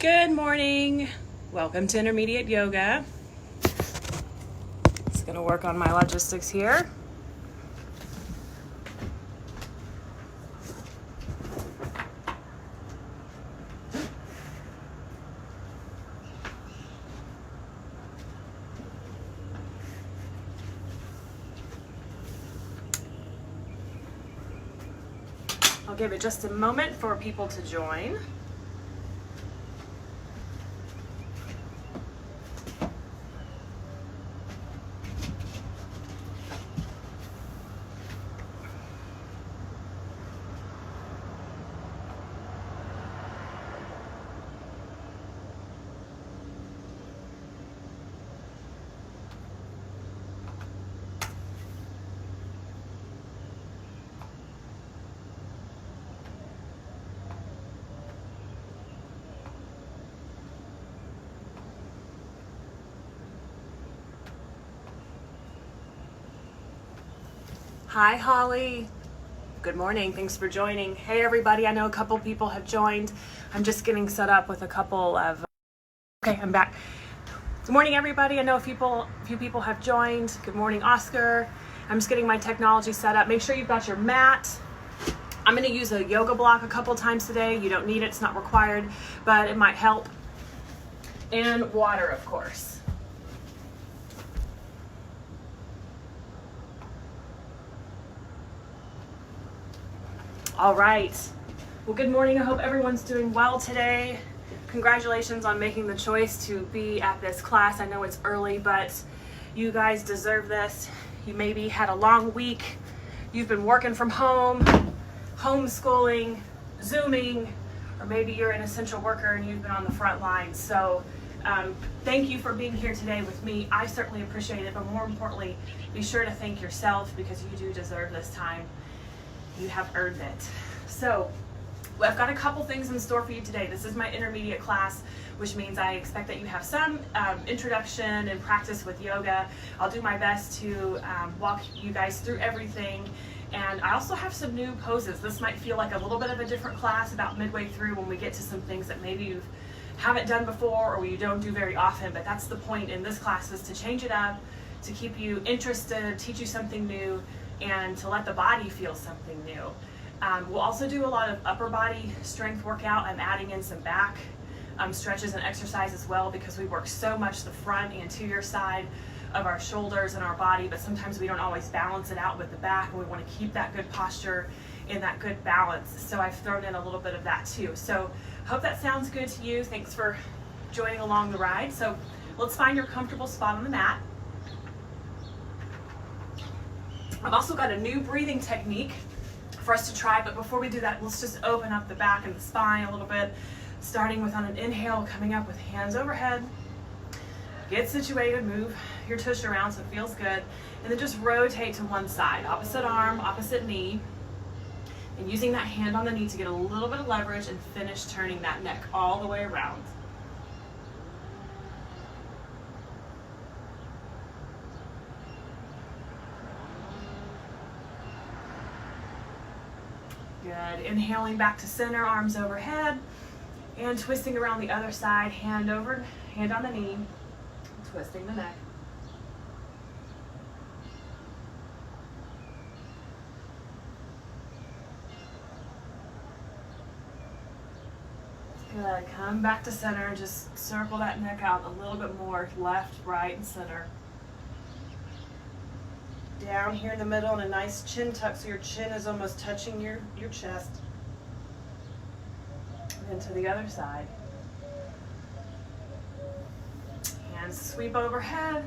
Good morning. Welcome to Intermediate Yoga. Just going to work on my logistics here. I'll give it just a moment for people to join. Hi, Holly. Good morning. Thanks for joining. Hey, everybody. I know a couple people have joined. I'm just getting set up with a couple of... Okay, I'm back. Good morning, everybody. I know a few people have joined. Good morning, Oscar. I'm just getting my technology set up. Make sure you've got your mat. I'm going to use a yoga block a couple times today. You don't need it. It's not required, but it might help. And water, of course. All right. Well, good morning. I hope everyone's doing well today. Congratulations on making the choice to be at this class. I know it's early, but you guys deserve this. You maybe had a long week. You've been working from home, homeschooling, Zooming, or maybe you're an essential worker and you've been on the front lines. So thank you for being here today with me. I certainly appreciate it, but more importantly, be sure to thank yourself because you do deserve this time. You have earned it. So I've got a couple things in store for you today. This is my intermediate class, which means I expect that you have some introduction and practice with yoga. I'll do my best to walk you guys through everything. And I also have some new poses. This might feel like a little bit of a different class about midway through when we get to some things that maybe you haven't done before or you don't do very often, but that's the point in this class, is to change it up, to keep you interested, teach you something new, and to let the body feel something new. We'll also do a lot of upper body strength workout. I'm adding in some back stretches and exercise as well because we work so much the front and anterior side of our shoulders and our body, but sometimes we don't always balance it out with the back, and we want to keep that good posture and that good balance. So I've thrown in a little bit of that too. So hope that sounds good to you. Thanks for joining along the ride. So let's find your comfortable spot on the mat. I've also got a new breathing technique for us to try, but before we do that, let's just open up the back and the spine a little bit, starting with on an inhale, coming up with hands overhead. Get situated, move your tush around so it feels good, and then just rotate to one side, opposite arm, opposite knee, and using that hand on the knee to get a little bit of leverage and finish turning that neck all the way around. Good. Inhaling back to center, arms overhead, and twisting around the other side, hand on the knee, twisting the neck. Good. Come back to center and just circle that neck out a little bit more, left, right, and center. Down here in the middle and a nice chin tuck so your chin is almost touching your chest. And then to the other side. Hands sweep overhead.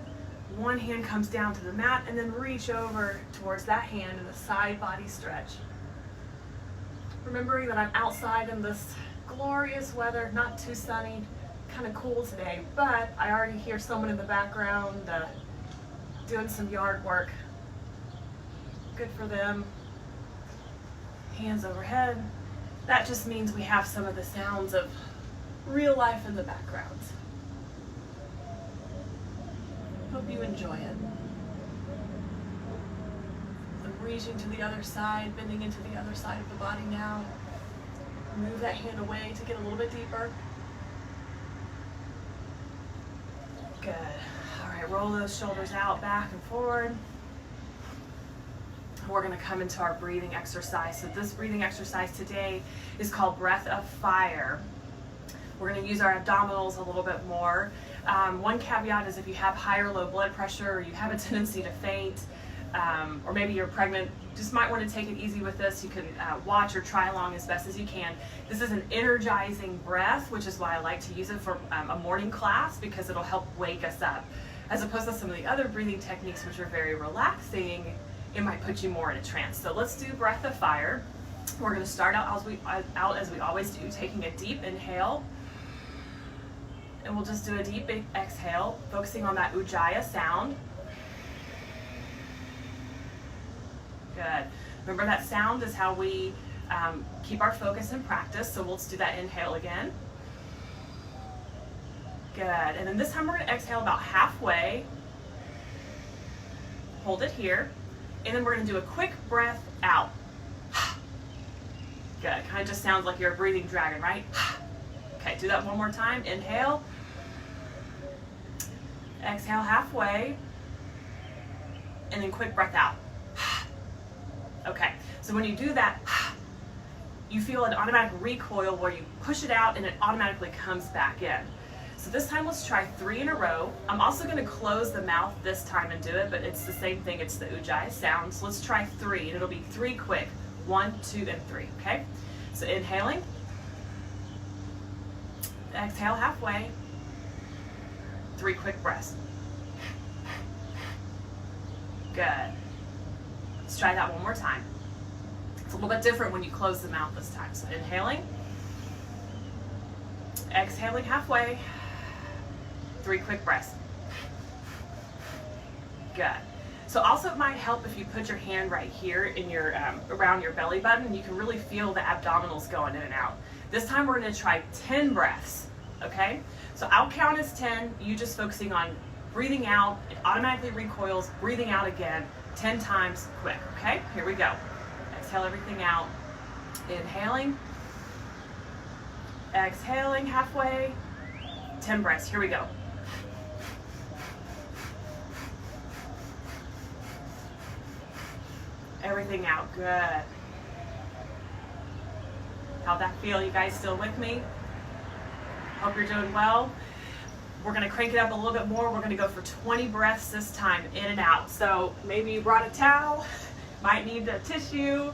One hand comes down to the mat and then reach over towards that hand in a side body stretch. Remembering that I'm outside in this glorious weather, not too sunny, kind of cool today, but I already hear someone in the background doing some yard work. Good for them. Hands overhead. That just means we have some of the sounds of real life in the background. Hope you enjoy it. I'm reaching to the other side, bending into the other side of the body now. Move that hand away to get a little bit deeper. Good. All right, roll those shoulders out, back and forward. We're going to come into our breathing exercise. So this breathing exercise today is called Breath of Fire. We're going to use our abdominals a little bit more. One caveat is if you have high or low blood pressure, or you have a tendency to faint, or maybe you're pregnant, just might want to take it easy with this. You can watch or try along as best as you can. This is an energizing breath, which is why I like to use it for a morning class, because it'll help wake us up. As opposed to some of the other breathing techniques, which are very relaxing, it might put you more in a trance. So let's do Breath of Fire. We're going to start out as we always do, taking a deep inhale. And we'll just do a deep exhale, focusing on that ujjayi sound. Good. Remember, that sound is how we keep our focus and practice. So let's do that inhale again. Good. And then this time we're going to exhale about halfway. Hold it here. And then we're going to do a quick breath out. Good. It kind of just sounds like you're a breathing dragon, right? Okay, do that one more time. Inhale. Exhale halfway. And then quick breath out. Okay, so when you do that, you feel an automatic recoil where you push it out and it automatically comes back in. So this time let's try 3 in a row. I'm also going to close the mouth this time and do it, but it's the same thing. It's the ujjayi sound. So let's try 3, and it'll be 3 quick. 1, 2, and 3, okay? So inhaling. Exhale halfway. 3 quick breaths. Good. Let's try that one more time. It's a little bit different when you close the mouth this time. So inhaling. Exhaling halfway. 3 quick breaths. Good. So also it might help if you put your hand right here in your around your belly button. You can really feel the abdominals going in and out. This time we're going to try 10 breaths. Okay? So I'll count as 10. You just focusing on breathing out. It automatically recoils. Breathing out again 10 times quick. Okay? Here we go. Exhale everything out. Inhaling. Exhaling halfway. 10 breaths. Here we go. Everything out. Good. How'd that feel? You guys still with me? Hope you're doing well. We're going to crank it up a little bit more. We're going to go for 20 breaths this time, in and out. So maybe you brought a towel, might need a tissue.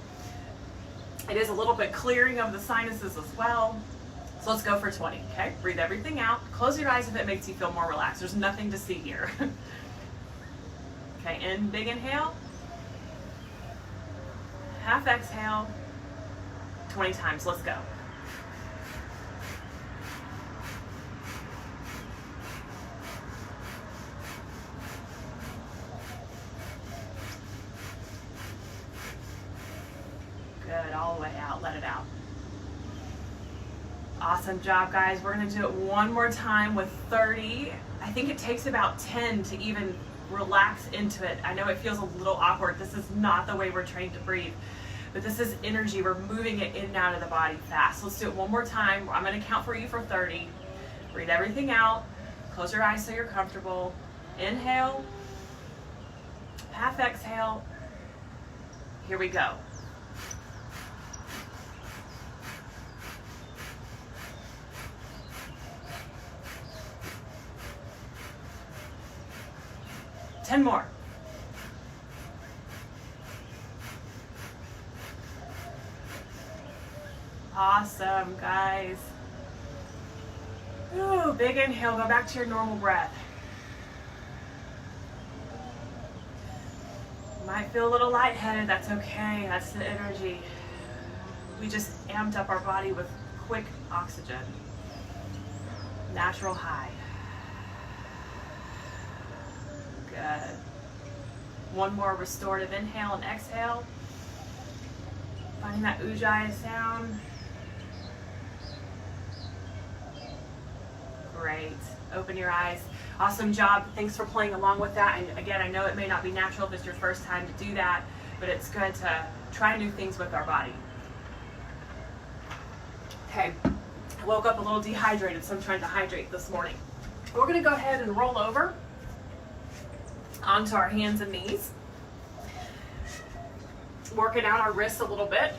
It is a little bit clearing of the sinuses as well. So let's go for 20, okay? Breathe everything out. Close your eyes if it makes you feel more relaxed. There's nothing to see here. Okay, in, big inhale. Half exhale. 20 times, let's go. Good, all the way out, let it out. Awesome job, guys. We're gonna do it one more time with 30. I think it takes about 10 to even relax into it. I know it feels a little awkward. This is not the way we're trained to breathe, but this is energy. We're moving it in and out of the body fast. Let's do it one more time. I'm gonna count for you for 30. Breathe everything out. Close your eyes so you're comfortable. Inhale. Half exhale. Here we go. Ten more. Awesome, guys. Ooh, big inhale. Go back to your normal breath. You might feel a little lightheaded. That's okay. That's the energy. We just amped up our body with quick oxygen. Natural high. Good. One more restorative inhale and exhale. Finding that ujjayi sound. Great. Open your eyes. Awesome job. Thanks for playing along with that. And again, I know it may not be natural if it's your first time to do that, but it's good to try new things with our body. Okay. I woke up a little dehydrated, so I'm trying to hydrate this morning. We're gonna go ahead and roll over onto our hands and knees. Working out our wrists a little bit.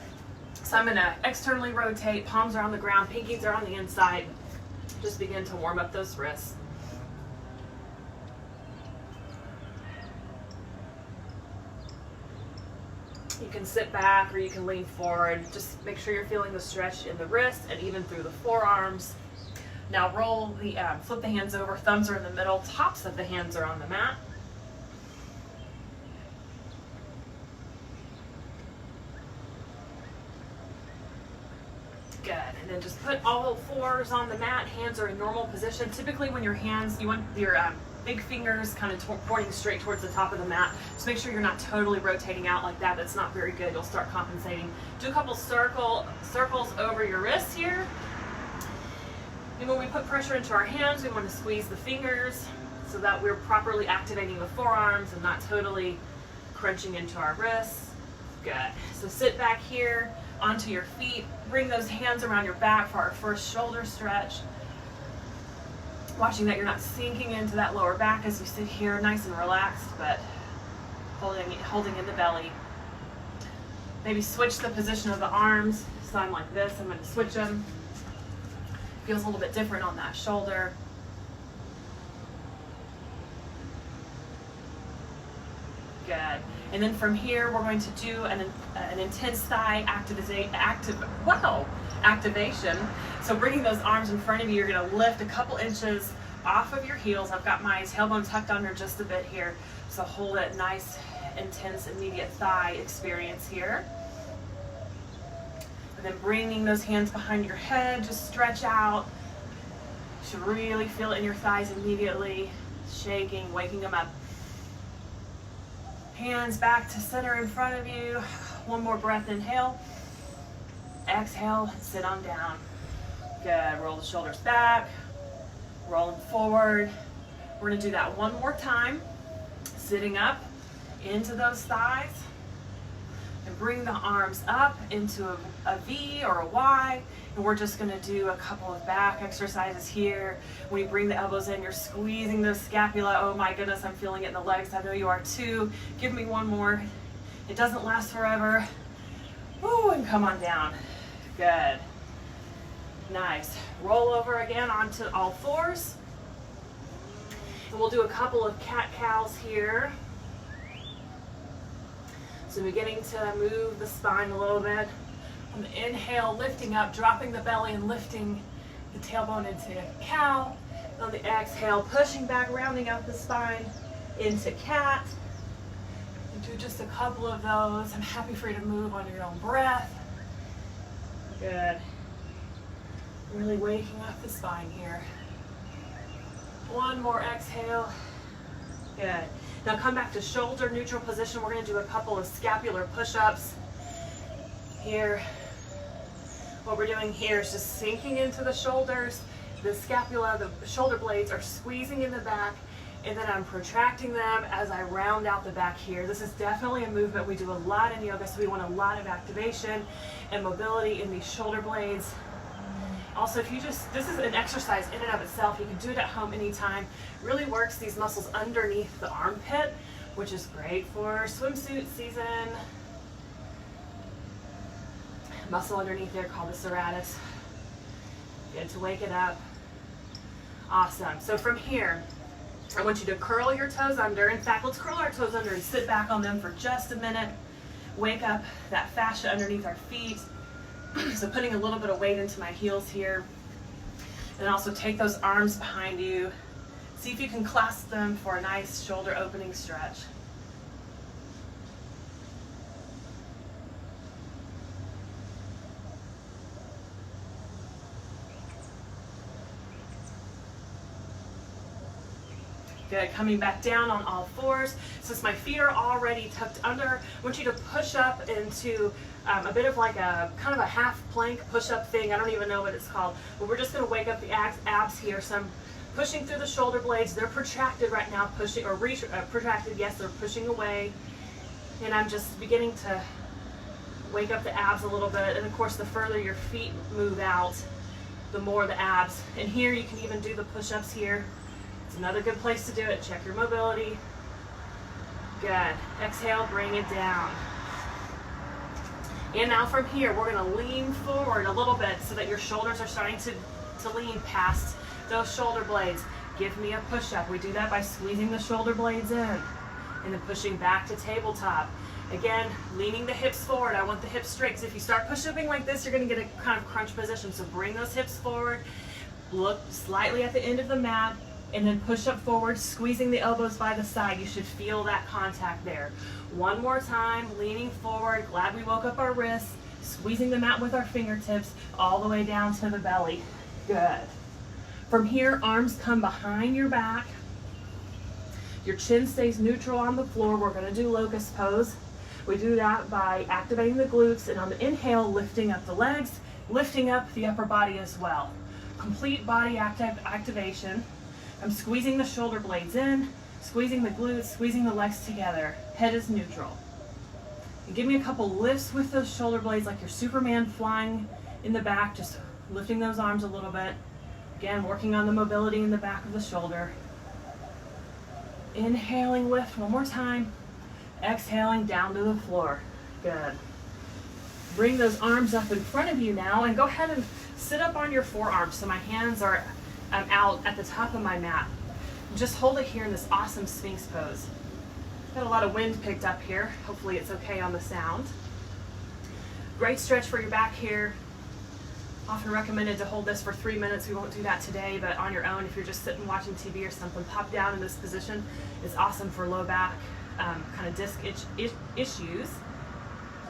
So I'm gonna externally rotate, palms are on the ground, pinkies are on the inside. Just begin to warm up those wrists. You can sit back or you can lean forward. Just make sure you're feeling the stretch in the wrist and even through the forearms. Now roll the, flip the hands over, thumbs are in the middle, tops of the hands are on the mat. Good, and then just put all fours on the mat, hands are in normal position. Typically when your hands, you want your big fingers kind of pointing straight towards the top of the mat. Just make sure you're not totally rotating out like that. That's not very good. You'll start compensating. Do a couple circles over your wrists here. And when we put pressure into our hands, we want to squeeze the fingers so that we're properly activating the forearms and not totally crunching into our wrists. Good. So sit back here onto your feet. Bring those hands around your back for our first shoulder stretch. Watching that you're not sinking into that lower back as you sit here nice and relaxed, but holding in the belly. Maybe switch the position of the arms. So I'm like this, I'm going to switch them. Feels a little bit different on that shoulder. Good. And then from here, we're going to do an intense thigh activation. So bringing those arms in front of you, you're going to lift a couple inches off of your heels. I've got my tailbone tucked under just a bit here. So hold it nice, intense, immediate thigh experience here. And then bringing those hands behind your head, just stretch out. You should really feel it in your thighs immediately. Shaking, waking them up. Hands back to center in front of you. One more breath, inhale. Exhale, sit on down. Good, roll the shoulders back. Rolling forward. We're gonna do that one more time. Sitting up into those thighs. And bring the arms up into a V or a Y. And we're just gonna do a couple of back exercises here. When you bring the elbows in, you're squeezing the scapula. Oh my goodness, I'm feeling it in the legs. I know you are too. Give me one more. It doesn't last forever. Woo, and come on down. Good. Nice. Roll over again onto all fours. And we'll do a couple of cat-cows here. So beginning to move the spine a little bit. On the inhale, lifting up, dropping the belly and lifting the tailbone into cow. And on the exhale, pushing back, rounding out the spine into cat. And do just a couple of those. I'm happy for you to move on your own breath. Good. Really waking up the spine here. One more exhale. Good. Now come back to shoulder neutral position. We're going to do a couple of scapular push-ups here. What we're doing here is just sinking into the shoulders. The scapula, the shoulder blades are squeezing in the back, and then I'm protracting them as I round out the back here. This is definitely a movement we do a lot in yoga, so we want a lot of activation and mobility in these shoulder blades. Also, if you this is an exercise in and of itself. You can do it at home anytime. Really works these muscles underneath the armpit, which is great for swimsuit season. Muscle underneath there called the serratus. Good to wake it up. Awesome. So from here, I want you to curl your toes under. In fact, let's curl our toes under and sit back on them for just a minute. Wake up that fascia underneath our feet. So putting a little bit of weight into my heels here. And also take those arms behind you. See if you can clasp them for a nice shoulder opening stretch. Good, coming back down on all fours. Since my feet are already tucked under, I want you to push up into a bit of like a kind of a half plank push-up thing. I don't even know what it's called, but we're just going to wake up the abs here. So I'm pushing through the shoulder blades. They're protracted right now, pushing or protracted. Yes, they're pushing away, and I'm just beginning to wake up the abs a little bit. And of course, the further your feet move out, the more the abs. And here you can even do the push-ups here. It's another good place to do it. Check your mobility. Good. Exhale, bring it down. And now from here, we're gonna lean forward a little bit so that your shoulders are starting to lean past those shoulder blades. Give me a push-up. We do that by squeezing the shoulder blades in and then pushing back to tabletop. Again, leaning the hips forward. I want the hips straight, because if you start push-upping like this, you're gonna get a kind of crunch position. So bring those hips forward, look slightly at the end of the mat, and then push up forward, squeezing the elbows by the side. You should feel that contact there. One more time, leaning forward. Glad we woke up our wrists, squeezing the mat with our fingertips all the way down to the belly. Good. From here, arms come behind your back. Your chin stays neutral on the floor. We're gonna do locust pose. We do that by activating the glutes, and on the inhale, lifting up the legs, lifting up the upper body as well. Complete body activation. I'm squeezing the shoulder blades in, squeezing the glutes, squeezing the legs together. Head is neutral. And give me a couple lifts with those shoulder blades like you're Superman flying in the back, just lifting those arms a little bit. Again, working on the mobility in the back of the shoulder. Inhaling, lift one more time. Exhaling down to the floor. Good. Bring those arms up in front of you now, and go ahead and sit up on your forearms so my hands are out at the top of my mat. Just hold it here in this awesome Sphinx pose. Got a lot of wind picked up here. Hopefully it's okay on the sound. Great stretch for your back here. Often recommended to hold this for 3 minutes. We won't do that today, but on your own, if you're just sitting watching TV or something, pop down in this position. It's awesome for low back, kind of disc issues.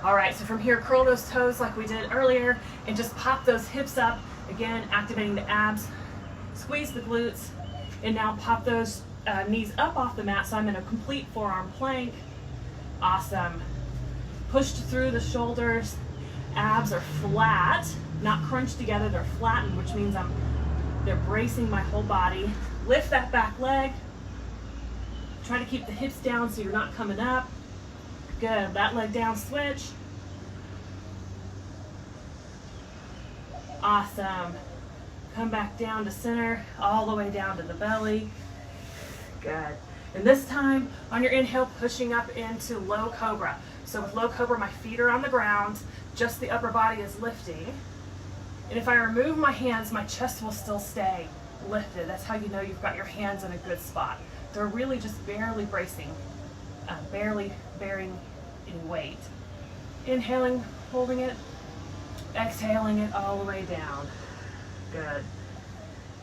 All right, so from here, curl those toes like we did earlier, and just pop those hips up. Again, activating the abs. Squeeze the glutes, and now pop those knees up off the mat so I'm in a complete forearm plank. Awesome. Pushed through the shoulders. Abs are flat, not crunched together, they're flattened, which means they're bracing my whole body. Lift that back leg. Try to keep the hips down so you're not coming up. Good, that leg down, switch. Awesome. Come back down to center, all the way down to the belly. Good. And this time, on your inhale, pushing up into low cobra. So with low cobra, my feet are on the ground, just the upper body is lifting. And if I remove my hands, my chest will still stay lifted. That's how you know you've got your hands in a good spot. They're really just barely bracing, barely bearing any weight. Inhaling, holding it, exhaling it all the way down. Good.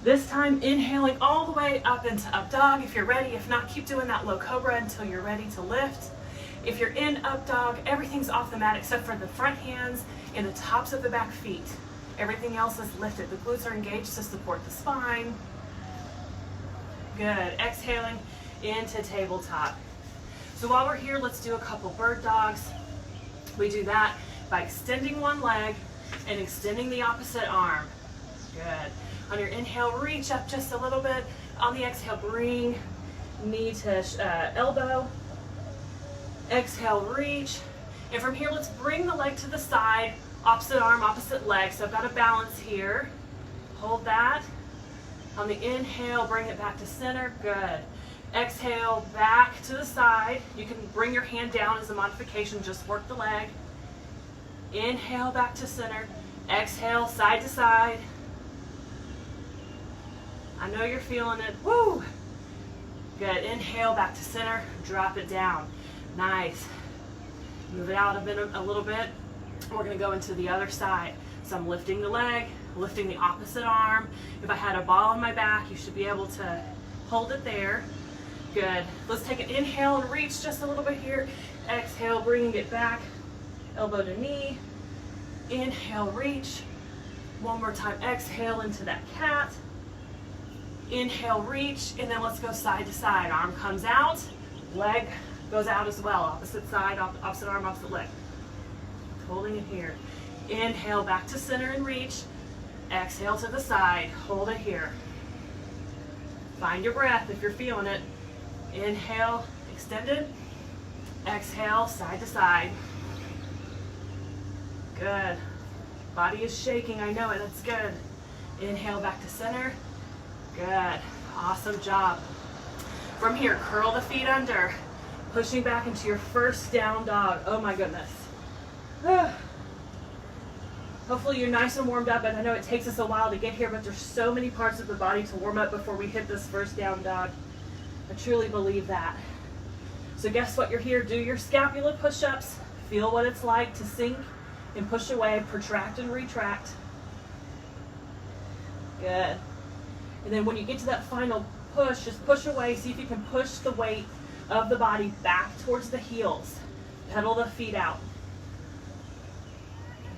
This time, inhaling all the way up into up dog if you're ready. If not, keep doing that low cobra until you're ready to lift. If you're in up dog, everything's off the mat except for the front hands and the tops of the back feet. Everything else is lifted. The glutes are engaged to support the spine. Good. Exhaling into tabletop. So while we're here, let's do a couple bird dogs. We do that by extending one leg and extending the opposite arm. Good. On your inhale, reach up just a little bit. On the exhale, bring knee to elbow. Exhale, reach. And from here, let's bring the leg to the side. Opposite arm, opposite leg. So I've got a balance here. Hold that. On the inhale, bring it back to center. Good. Exhale, back to the side. You can bring your hand down as a modification. Just work the leg. Inhale, back to center. Exhale, side to side. I know you're feeling it. Woo! Good. Inhale, back to center. Drop it down. Nice. Move it out a little bit. We're going to go into the other side. So I'm lifting the leg, lifting the opposite arm. If I had a ball on my back, you should be able to hold it there. Good. Let's take an inhale and reach just a little bit here. Exhale, bringing it back. Elbow to knee. Inhale, reach. One more time. Exhale into that cat. Inhale, reach, and then let's go side to side. Arm comes out, leg goes out as well. Opposite side, opposite arm, opposite leg. Holding it here. Inhale, back to center and reach. Exhale to the side. Hold it here. Find your breath if you're feeling it. Inhale, extended. Exhale, side to side. Good. Body is shaking, I know it, that's good. Inhale, back to center. Good. Awesome job. From here, curl the feet under, pushing back into your first down dog. Oh my goodness. Hopefully you're nice and warmed up, and I know it takes us a while to get here, but there's so many parts of the body to warm up before we hit this first down dog. I truly believe that. So guess what? You're here. Do your scapula push-ups. Feel what it's like to sink and push away, protract and retract. Good. And then when you get to that final push, just push away. See if you can push the weight of the body back towards the heels. Pedal the feet out.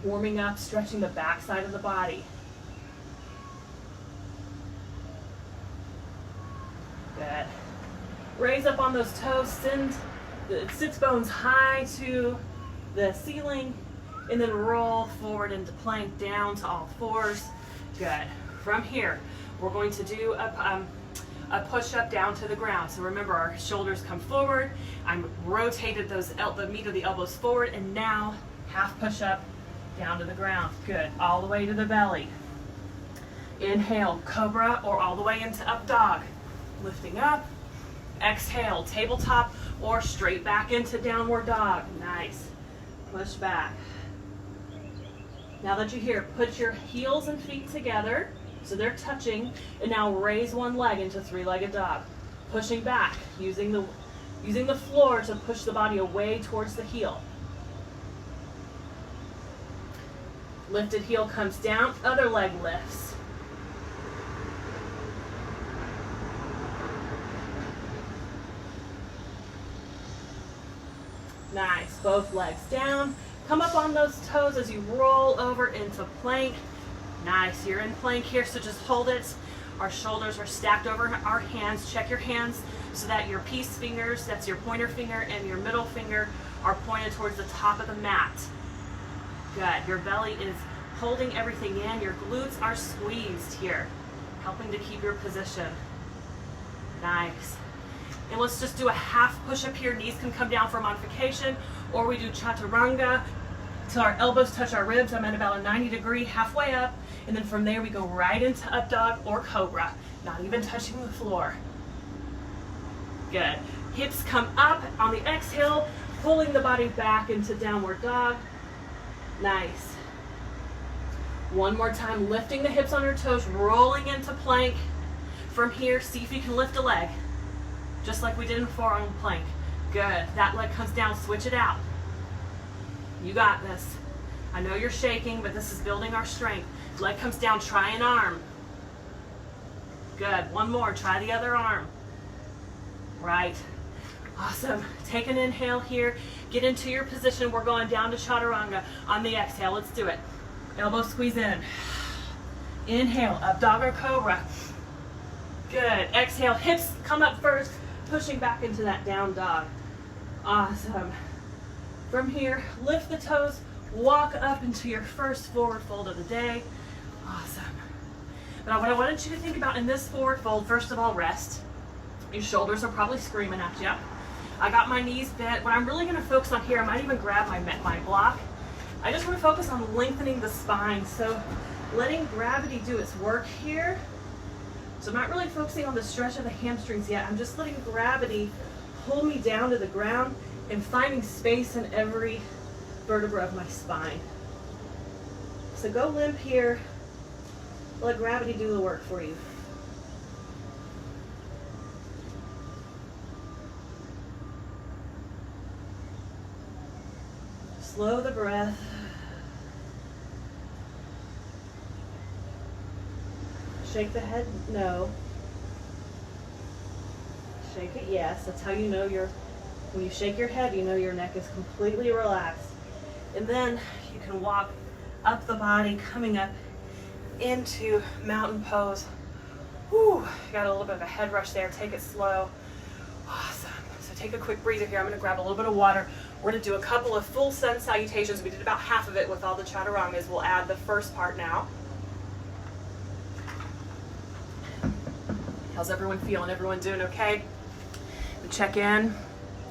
Warming up, stretching the back side of the body. Good. Raise up on those toes, send the sits bones high to the ceiling, and then roll forward into plank down to all fours. Good. From here, we're going to do a push-up down to the ground. So remember, our shoulders come forward. I'm rotated the meat of the elbows forward, and now half push-up down to the ground. Good. All the way to the belly. Inhale, cobra, or all the way into up dog. Lifting up. Exhale, tabletop, or straight back into downward dog. Nice. Push back. Now that you're here, put your heels and feet together so they're touching, and now raise one leg into three-legged dog. Pushing back, using the floor to push the body away towards the heel. Lifted heel comes down, other leg lifts. Nice, both legs down. Come up on those toes as you roll over into plank. Nice, you're in plank here, so just hold it. Our shoulders are stacked over our hands. Check your hands so that your peace fingers, that's your pointer finger and your middle finger, are pointed towards the top of the mat. Good. Your belly is holding everything in. Your glutes are squeezed here, helping to keep your position. Nice. And let's just do a half push-up here. Knees can come down for modification, or we do chaturanga till our elbows touch our ribs. I'm at about a 90-degree, halfway up, and then from there we go right into up dog or cobra, not even touching the floor. Good. Hips come up on the exhale, pulling the body back into downward dog. Nice. One more time, lifting the hips on your toes, rolling into plank. From here, see if you can lift a leg, just like we did in forearm plank. Good. That leg comes down, switch it out. You got this. I know you're shaking, but this is building our strength. Leg comes down, try an arm. Good. One more, try the other arm. Right. Awesome. Take an inhale here. Get into your position. We're going down to chaturanga on the exhale. Let's do it. Elbow squeeze in. Inhale, up dog or cobra. Good. Exhale, hips come up first, pushing back into that down dog. Awesome. From here, lift the toes, walk up into your first forward fold of the day. Awesome. Now what I wanted you to think about in this forward fold, first of all, rest. Your shoulders are probably screaming at you. I got my knees bent. What I'm really going to focus on here, I might even grab my block. I just want to focus on lengthening the spine. So letting gravity do its work here. So I'm not really focusing on the stretch of the hamstrings yet. I'm just letting gravity pull me down to the ground and finding space in every vertebra of my spine. So go limp here. Let gravity do the work for you. Slow the breath. Shake the head, no. Shake it, yes. That's how you know when you shake your head, you know your neck is completely relaxed. And then you can walk up the body, coming up into mountain pose. Whew, got a little bit of a head rush there. Take it slow. Awesome. So take a quick breather here. I'm going to grab a little bit of water. We're going to do a couple of full sun salutations. We did about half of it with all the chaturangas. We'll add the first part now. How's everyone feeling? Everyone doing okay? Check in.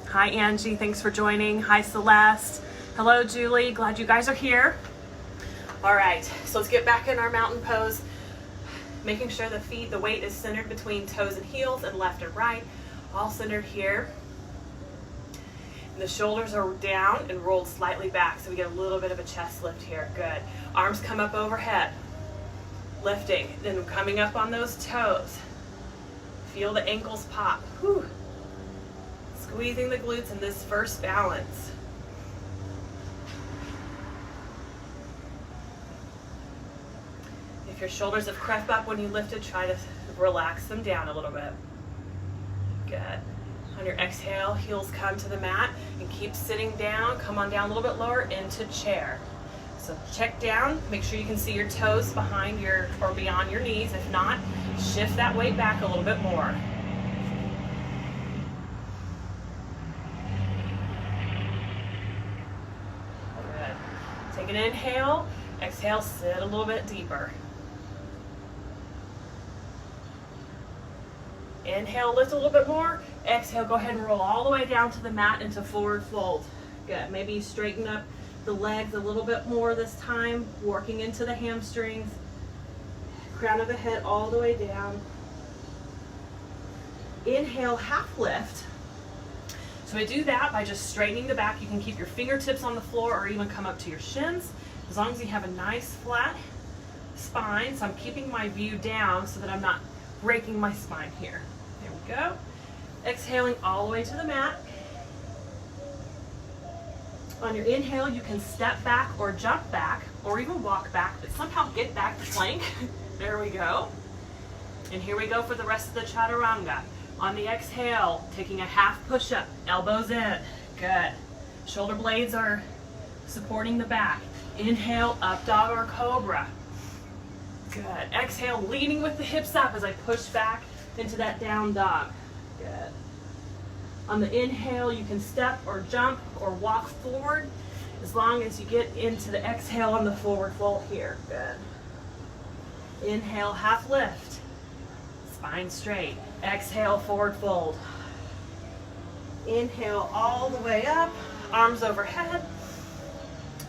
Hi, Angie. Thanks for joining. Hi, Celeste. Hello, Julie. Glad you guys are here. All right, so let's get back in our mountain pose. making sure the weight is centered between toes and heels and left and right, all centered here. And the shoulders are down and rolled slightly back, so we get a little bit of a chest lift here. Good. Arms come up overhead, lifting, then coming up on those toes. Feel the ankles pop. Whew. Squeezing the glutes in this first balance. If your shoulders have crept up when you lifted, try to relax them down a little bit. Good. On your exhale, heels come to the mat and keep sitting down. Come on down a little bit lower into chair. So check down, make sure you can see your toes behind your or beyond your knees. If not, shift that weight back a little bit more. Good. Take an inhale, exhale, sit a little bit deeper. Inhale, lift a little bit more. Exhale, go ahead and roll all the way down to the mat into forward fold. Good. Maybe you straighten up the legs a little bit more this time, working into the hamstrings. Crown of the head all the way down. Inhale, half lift. So we do that by just straightening the back. You can keep your fingertips on the floor or even come up to your shins, as long as you have a nice flat spine. So I'm keeping my view down so that I'm not breaking my spine here. There we go. Exhaling all the way to the mat. On your inhale, you can step back or jump back or even walk back, but somehow get back to plank. There we go. And here we go for the rest of the chaturanga. On the exhale, taking a half push-up, elbows in. Good. Shoulder blades are supporting the back. Inhale, up dog or cobra. Good. Exhale, leaning with the hips up as I push back into that down dog. Good. On the inhale, you can step or jump or walk forward as long as you get into the exhale on the forward fold here. Good. Inhale, half lift. Spine straight. Exhale, forward fold. Inhale all the way up, arms overhead.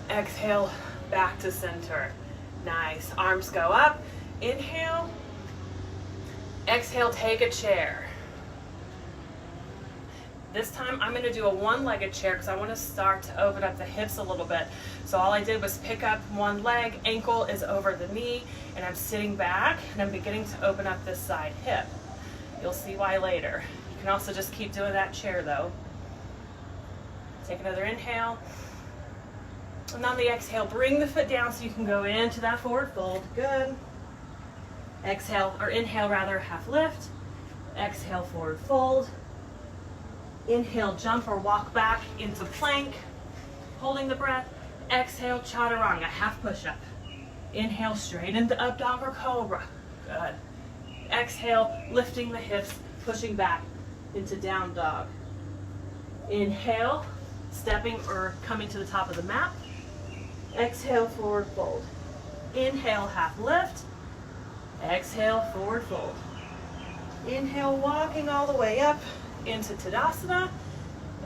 Exhale, back to center. Nice. Arms go up. Inhale. Exhale, take a chair. This time I'm going to do a one-legged chair because I want to start to open up the hips a little bit. So all I did was pick up one leg, ankle is over the knee, and I'm sitting back and I'm beginning to open up this side hip. You'll see why later. You can also just keep doing that chair though. Take another inhale. And on the exhale, bring the foot down so you can go into that forward fold. Good. Exhale, or inhale rather, half lift. Exhale, forward fold. Inhale, jump or walk back into plank. Holding the breath. Exhale, chaturanga, half push-up. Inhale, straight into up dog or cobra. Good. Exhale, lifting the hips, pushing back into down dog. Inhale, stepping or coming to the top of the mat. Exhale, forward fold. Inhale, half lift. Exhale, forward fold. Inhale, walking all the way up into Tadasana.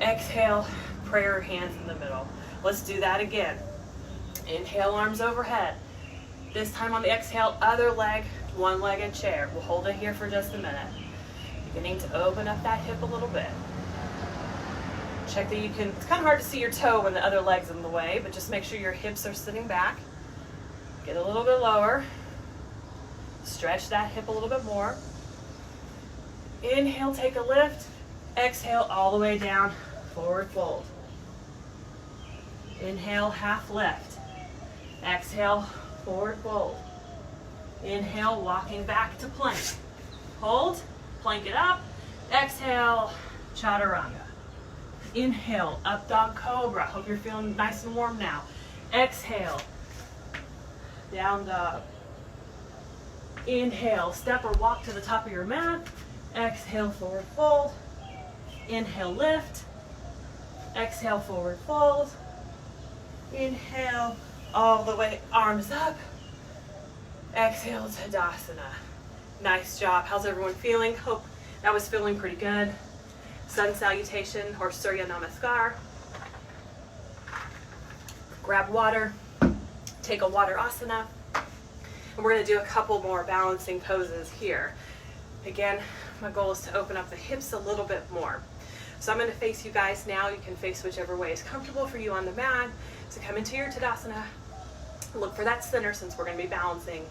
Exhale, prayer hands in the middle. Let's do that again. Inhale, arms overhead. This time on the exhale, other leg, one-legged chair. We'll hold it here for just a minute. Beginning to open up that hip a little bit. Check that you can, it's kind of hard to see your toe when the other leg's in the way, but just make sure your hips are sitting back. Get a little bit lower. Stretch that hip a little bit more. Inhale, take a lift. Exhale, all the way down, forward fold. Inhale, half lift. Exhale, forward fold. Inhale, walking back to plank. Hold, plank it up. Exhale, chaturanga. Inhale, up dog cobra. Hope you're feeling nice and warm now. Exhale, down dog. Inhale, step or walk to the top of your mat. Exhale, forward fold. Inhale, lift. Exhale, forward fold. Inhale, all the way, arms up. Exhale, Tadasana. Nice job. How's everyone feeling? Hope that was feeling pretty good. Sun Salutation or Surya Namaskar. Grab water. Take a water asana. And we're going to do a couple more balancing poses here. Again, my goal is to open up the hips a little bit more. So I'm going to face you guys now. You can face whichever way is comfortable for you on the mat. So come into your Tadasana. Look for that center since we're going to be balancing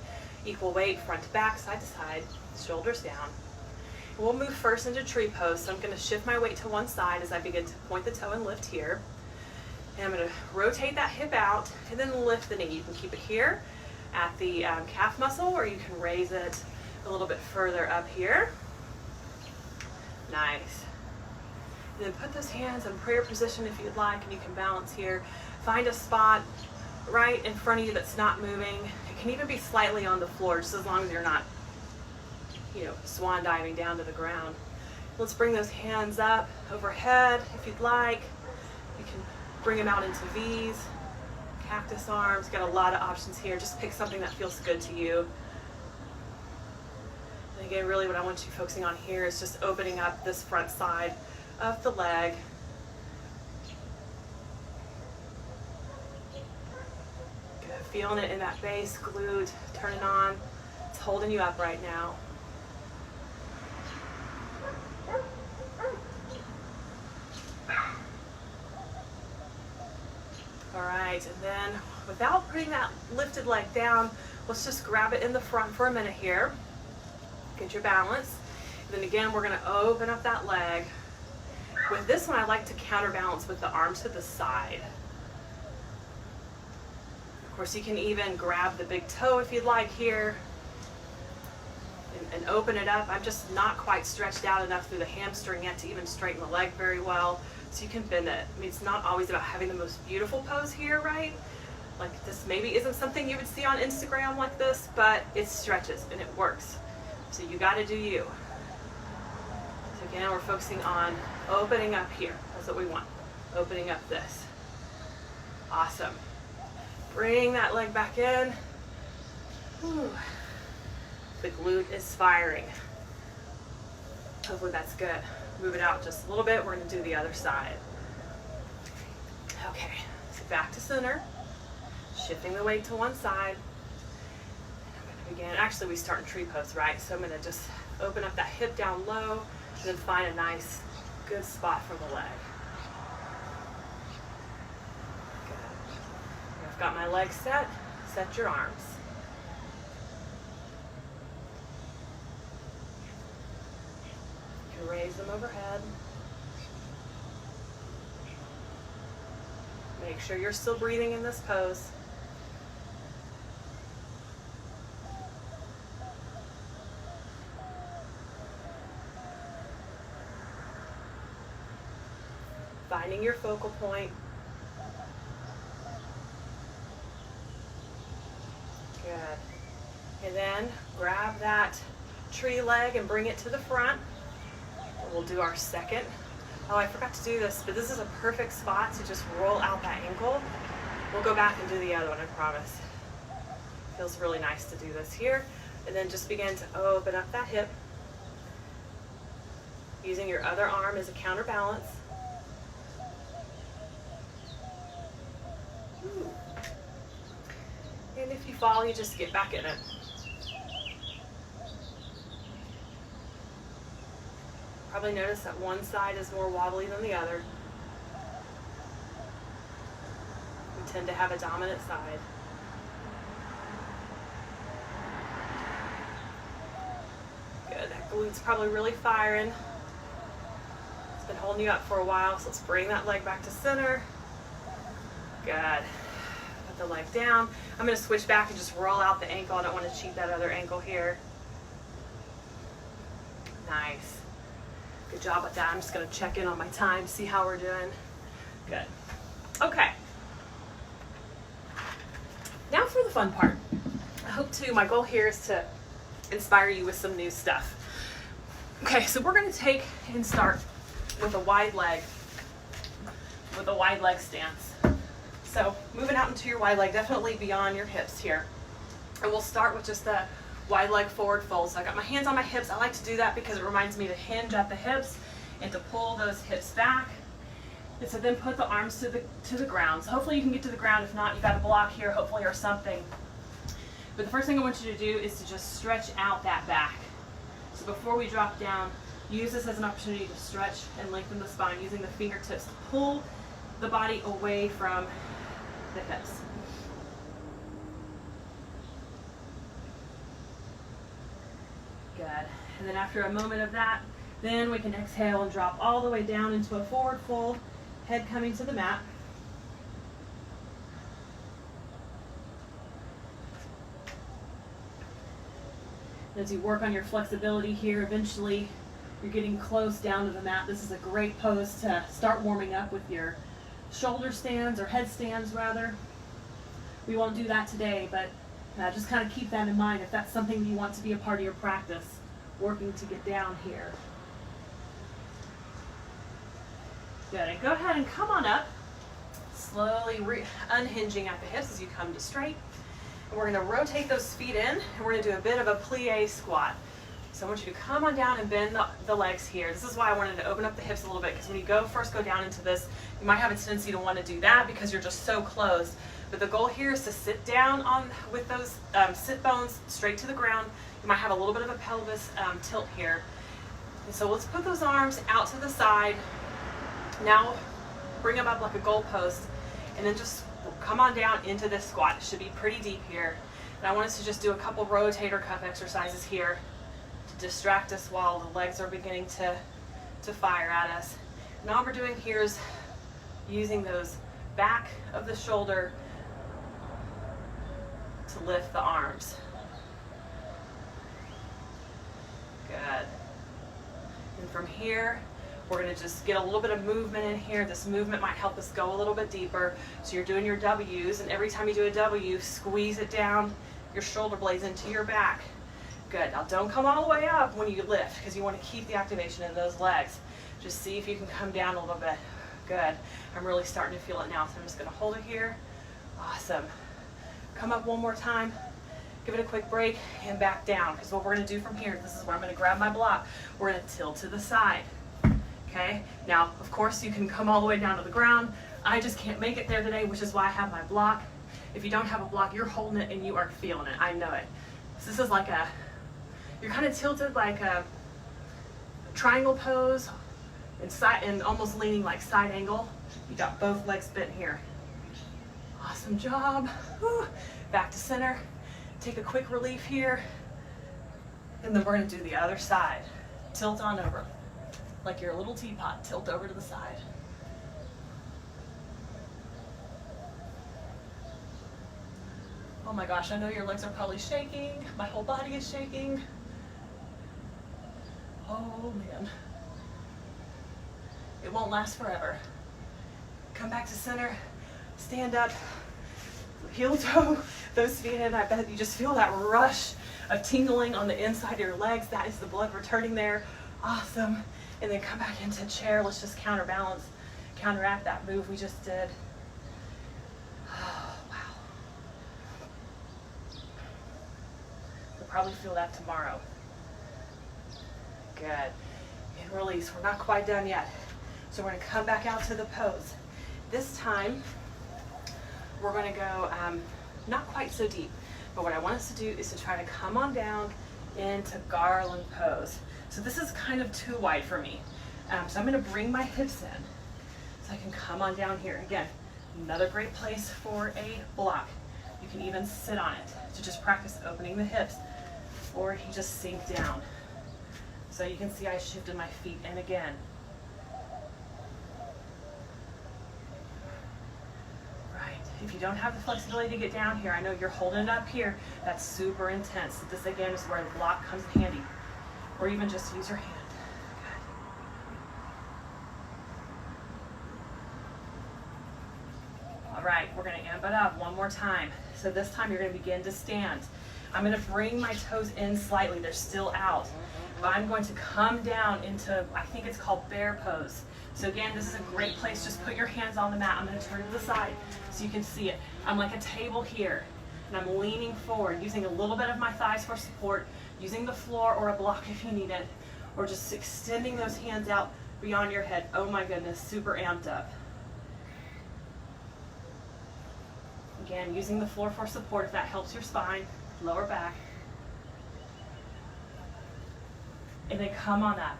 equal weight, front to back, side to side, shoulders down. And we'll move first into tree pose. So I'm going to shift my weight to one side as I begin to point the toe and lift here. And I'm going to rotate that hip out and then lift the knee. You can keep it here at the calf muscle, or you can raise it a little bit further up here. Nice. And then put those hands in prayer position if you'd like, and you can balance here. Find a spot right in front of you that's not moving. It can even be slightly on the floor, just as long as you're not, swan diving down to the ground. Let's bring those hands up overhead if you'd like. You can bring them out into V's, cactus arms. Got a lot of options here. Just pick something that feels good to you. And again, really what I want you focusing on here is just opening up this front side of the leg. Good. Feeling it in that base, glute, turning on. It's holding you up right now. All right, and then without putting that lifted leg down, let's just grab it in the front for a minute here. Get your balance. And then again, we're gonna open up that leg. With this one, I like to counterbalance with the arm to the side. Of course, you can even grab the big toe if you'd like here and open it up. I'm just not quite stretched out enough through the hamstring yet to even straighten the leg very well. So you can bend it. I mean, it's not always about having the most beautiful pose here, right? Like this maybe isn't something you would see on Instagram like this, but it stretches and it works. So you gotta do you. So again, we're focusing on opening up here. That's what we want. Opening up this. Awesome. Bring that leg back in. Whew. The glute is firing. Hopefully that's good. Move it out just a little bit. We're going to do the other side. Okay, so back to center. Shifting the weight to one side. And I'm going to begin. Actually, we start in tree pose, right? So I'm going to just open up that hip down low and then find a nice, good spot for the leg. Good. I've got my legs set. Set your arms. Raise them overhead. Make sure you're still breathing in this pose. Finding your focal point. Good. And then grab that tree leg and bring it to the front. We'll do our second. Oh, I forgot to do this, but this is a perfect spot to just roll out that ankle. We'll go back and do the other one, I promise. Feels really nice to do this here. And then just begin to open up that hip. Using your other arm as a counterbalance. And if you fall, you just get back in it. Probably notice that one side is more wobbly than the other. We tend to have a dominant side. Good, that glute's probably really firing. It's been holding you up for a while, so let's bring that leg back to center. Good. Put the leg down. I'm going to switch back and just roll out the ankle. I don't want to cheat that other ankle here. Nice. Good job with that. I'm just going to check in on my time, see how we're doing. Good. Okay. Now for the fun part. I hope my goal here is to inspire you with some new stuff. Okay, so we're going to take and start with a wide leg stance. So moving out into your wide leg, definitely beyond your hips here. And we'll start with just the wide leg forward fold. So I got my hands on my hips. I like to do that because it reminds me to hinge at the hips and to pull those hips back. And so then put the arms to the ground. So hopefully you can get to the ground. If not, you got a block here, hopefully, or something. But the first thing I want you to do is to just stretch out that back. So before we drop down, use this as an opportunity to stretch and lengthen the spine using the fingertips to pull the body away from the hips. Good. And then after a moment of that, then we can exhale and drop all the way down into a forward fold, head coming to the mat. As you work on your flexibility here, eventually you're getting close down to the mat. This is a great pose to start warming up with your shoulder stands or headstands rather. We won't do that today, but just kind of keep that in mind if that's something you want to be a part of your practice, working to get down here. Good, and go ahead and come on up, slowly unhinging at the hips as you come to straight. And we're going to rotate those feet in, and we're going to do a bit of a plie squat. So I want you to come on down and bend the legs here. This is why I wanted to open up the hips a little bit, because when you first go down into this, you might have a tendency to want to do that because you're just so closed. But the goal here is to sit down with those sit bones straight to the ground. You might have a little bit of a pelvis tilt here. And so let's put those arms out to the side. Now bring them up like a goalpost, and then just come on down into this squat. It should be pretty deep here. And I want us to just do a couple rotator cuff exercises here to distract us while the legs are beginning to fire at us. And all we're doing here is using those back of the shoulder to lift the arms. Good. And from here, we're going to just get a little bit of movement in here. This movement might help us go a little bit deeper. So you're doing your W's, and every time you do a W, squeeze it down your shoulder blades into your back. Good. Now don't come all the way up when you lift, because you want to keep the activation in those legs. Just see if you can come down a little bit. Good. I'm really starting to feel it now, so I'm just going to hold it here. Awesome. Come up one more time. Give it a quick break and back down, because what we're going to do from here, this is where I'm going to grab my block. We're going to tilt to the side. Okay, now of course you can come all the way down to the ground. I just can't make it there today, which is why I have my block. If you don't have a block, you're holding it and you are feeling it. I know it. So this is like you're kind of tilted like a triangle pose and almost leaning like side angle. You got both legs bent here. Awesome job. Whew. Back to center. Take a quick relief here. And then we're going to do the other side. Tilt on over. Like you're a little teapot, tilt over to the side. Oh my gosh, I know your legs are probably shaking. My whole body is shaking. Oh man. It won't last forever. Come back to center, stand up, heel toe those feet in. I bet you just feel that rush of tingling on the inside of your legs. That is the blood returning there. Awesome. And then come back into chair. Let's just counteract that move we just did. Oh, wow. You'll probably feel that tomorrow. Good. And release. We're not quite done yet. So we're going to come back out to the pose. This time, we're going to go not quite so deep. But what I want us to do is to try to come on down into garland pose. So this is kind of too wide for me. So I'm going to bring my hips in so I can come on down here. Again, another great place for a block. You can even sit on it to just practice opening the hips, or you just sink down. So you can see I shifted my feet in again. Right. If you don't have the flexibility to get down here, I know you're holding it up here. That's super intense. This again is where the block comes in handy. Or even just use your hand. Good. All right, we're going to amp it up one more time. So this time you're going to begin to stand. I'm going to bring my toes in slightly. They're still out. But I'm going to come down into, I think it's called bear pose. So again, this is a great place. Just put your hands on the mat. I'm going to turn to the side so you can see it. I'm like a table here, and I'm leaning forward, using a little bit of my thighs for support, using the floor or a block if you need it, or just extending those hands out beyond your head. Oh my goodness, super amped up. Again, using the floor for support if that helps your spine. lower back. And then come on up.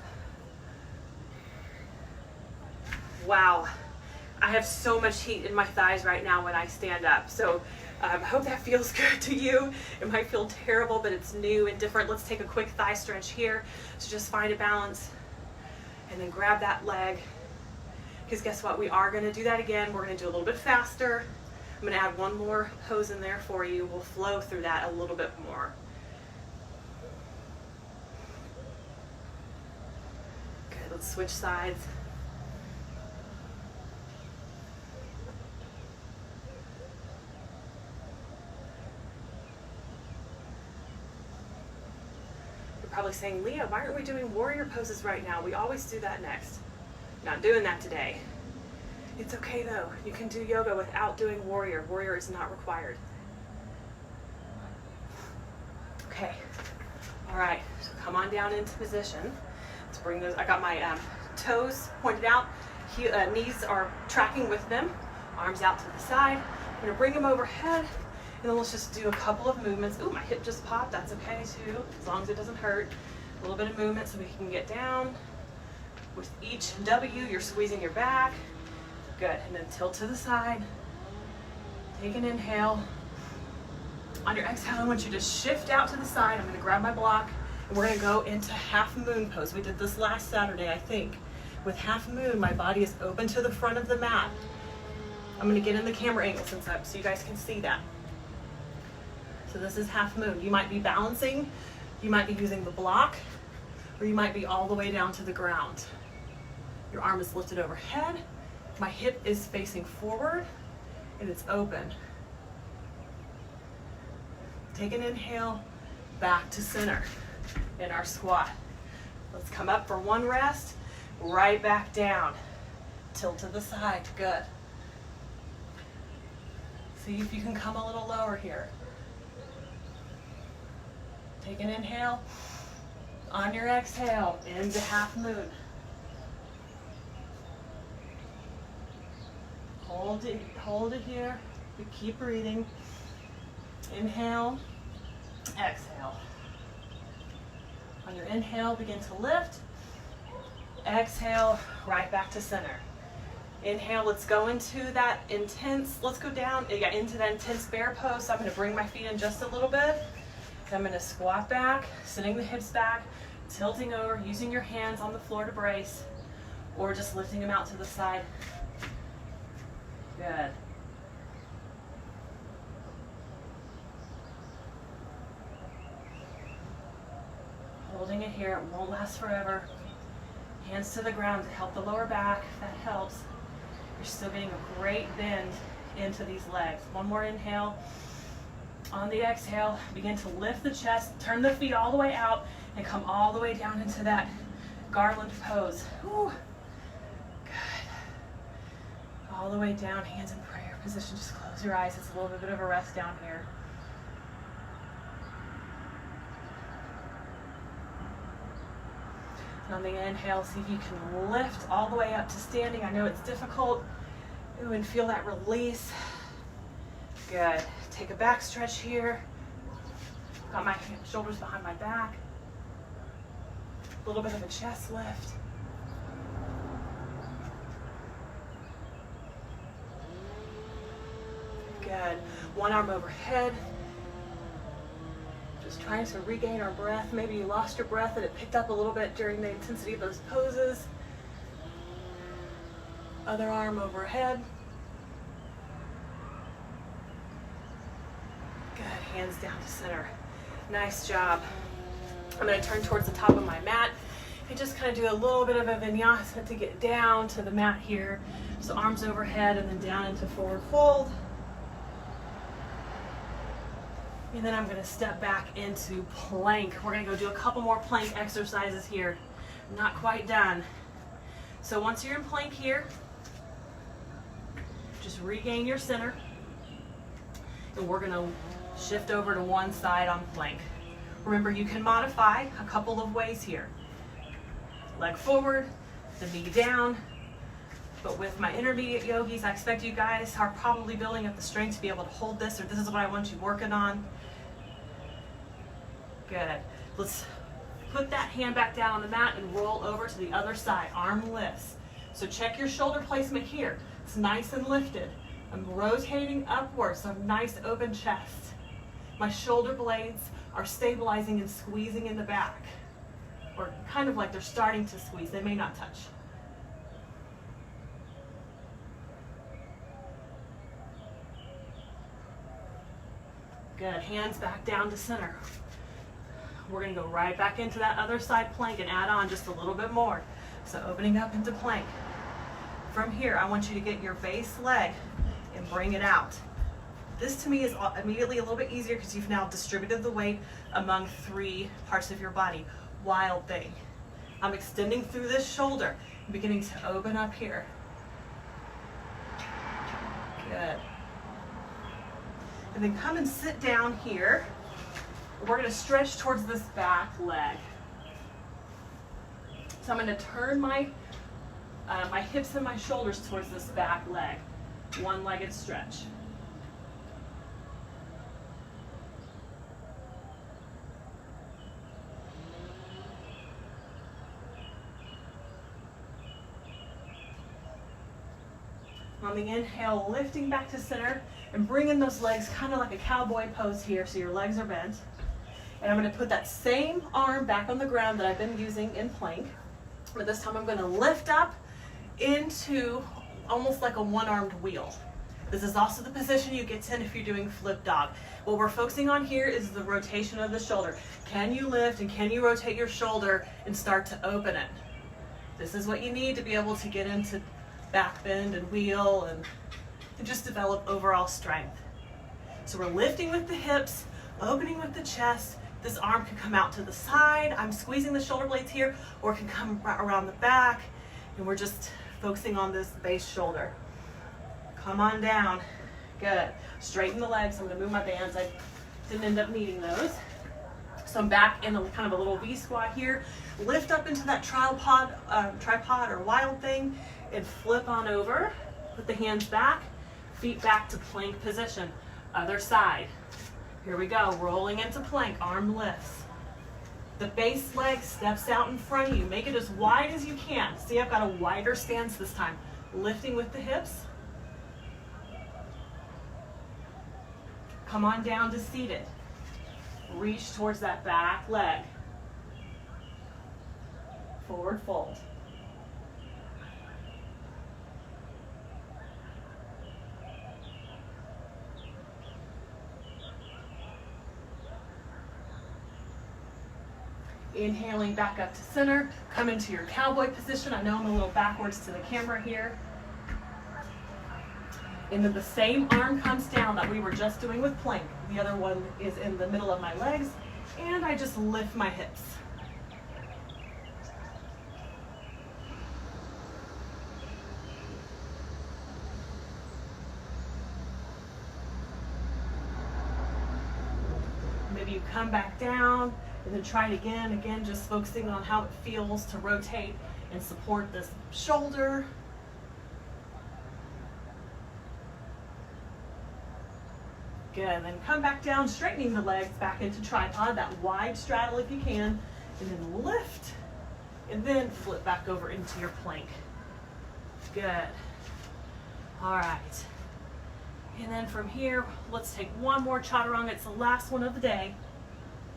Wow, I have so much heat in my thighs right now when I stand up. So I hope that feels good to you. It might feel terrible, but it's new and different. Let's take a quick thigh stretch here. So just find a balance and then grab that leg. Because guess what? We are going to do that again. We're going to do a little bit faster. I'm going to add one more pose in there for you. We'll flow through that a little bit more. Good, let's switch sides. Probably saying, Leah, why aren't we doing warrior poses right now? We always do that next. Not doing that today. It's okay though. You can do yoga without doing warrior. Warrior is not required. Okay. All right. So come on down into position. Let's bring those. I got my toes pointed out. Knees are tracking with them. Arms out to the side. I'm going to bring them overhead. And then let's just do a couple of movements. Ooh, my hip just popped. That's okay too, as long as it doesn't hurt. A little bit of movement so we can get down. With each W, you're squeezing your back. Good, and then tilt to the side. Take an inhale. On your exhale, I want you to shift out to the side. I'm gonna grab my block, and we're gonna go into half moon pose. We did this last Saturday, I think. With half moon, my body is open to the front of the mat. I'm gonna get in the camera angle so you guys can see that. So this is half moon. You might be balancing, you might be using the block, or you might be all the way down to the ground. Your arm is lifted overhead, my hip is facing forward, and it's open. Take an inhale, back to center in our squat. Let's come up for one rest, right back down. Tilt to the side, good. See if you can come a little lower here. Take an inhale. On your exhale, into half moon. Hold it here. We keep breathing. Inhale, exhale. On your inhale, begin to lift. Exhale, right back to center. Inhale, let's go into that intense, let's go down, into that intense bear pose. So I'm gonna bring my feet in just a little bit. I'm going to squat back, sitting the hips back, tilting over, using your hands on the floor to brace, or just lifting them out to the side. Good. Holding it here, it won't last forever. Hands to the ground to help the lower back, if that helps. You're still getting a great bend into these legs. One more inhale. On the exhale, begin to lift the chest, turn the feet all the way out, and come all the way down into that garland pose. Whew. Good. All the way down, hands in prayer position. Just close your eyes. It's a little bit of a rest down here. And on the inhale, see if you can lift all the way up to standing. I know it's difficult. Ooh, and feel that release. Good. Take a back stretch here. Got my shoulders behind my back. A little bit of a chest lift. Good. One arm overhead. Just trying to regain our breath. Maybe you lost your breath and it picked up a little bit during the intensity of those poses. Other arm overhead. Good, hands down to center. Nice job. I'm going to turn towards the top of my mat and just kind of do a little bit of a vinyasa to get down to the mat here. So arms overhead and then down into forward fold. And then I'm going to step back into plank. We're going to go do a couple more plank exercises here. Not quite done. So once you're in plank here, just regain your center. And we're going to shift over to one side on plank. Remember, you can modify a couple of ways here. Leg forward, the knee down. But with my intermediate yogis, I expect you guys are probably building up the strength to be able to hold this, or this is what I want you working on. Good. Let's put that hand back down on the mat and roll over to the other side. Arm lifts. So check your shoulder placement here. It's nice and lifted. I'm rotating upwards, so nice open chest. My shoulder blades are stabilizing and squeezing in the back, or kind of like they're starting to squeeze. They may not touch. Good. Hands back down to center. We're going to go right back into that other side plank and add on just a little bit more. So opening up into plank. From here, I want you to get your base leg and bring it out. This to me is immediately a little bit easier because you've now distributed the weight among 3 parts of your body. Wild thing. I'm extending through this shoulder, beginning to open up here. Good. And then come and sit down here. We're going to stretch towards this back leg. So I'm going to turn my hips and my shoulders towards this back leg. One-legged stretch. On the inhale, lifting back to center and bringing those legs kind of like a cowboy pose here, so your legs are bent. And I'm going to put that same arm back on the ground that I've been using in plank. But this time I'm going to lift up into almost like a one-armed wheel. This is also the position you get in if you're doing flip dog. What we're focusing on here is the rotation of the shoulder. Can you lift and can you rotate your shoulder and start to open it? This is what you need to be able to get into back bend and wheel and just develop overall strength. So we're lifting with the hips, opening with the chest. This arm can come out to the side. I'm squeezing the shoulder blades here, or it can come around the back, and we're just focusing on this base shoulder. Come on down. Good. Straighten the legs. I'm going to move my bands. I didn't end up needing those. So I'm back in a kind of a little V squat here. Lift up into that tripod or wild thing and flip on over. Put the hands back, feet back to plank position. Other side. Here we go. Rolling into plank. Arm lifts. The base leg steps out in front of you. Make it as wide as you can. See, I've got a wider stance this time. Lifting with the hips. Come on down to seated. Reach towards that back leg. Forward fold. Inhaling back up to center. Come into your cowboy position. I know I'm a little backwards to the camera here. And then the same arm comes down that we were just doing with plank. The other one is in the middle of my legs. And I just lift my hips. Maybe you come back down and then try it again. Again, just focusing on how it feels to rotate and support this shoulder. Good, then come back down, straightening the legs back into tripod, that wide straddle if you can, and then lift, and then flip back over into your plank. Good. All right. And then from here, let's take one more chaturanga. It's the last one of the day.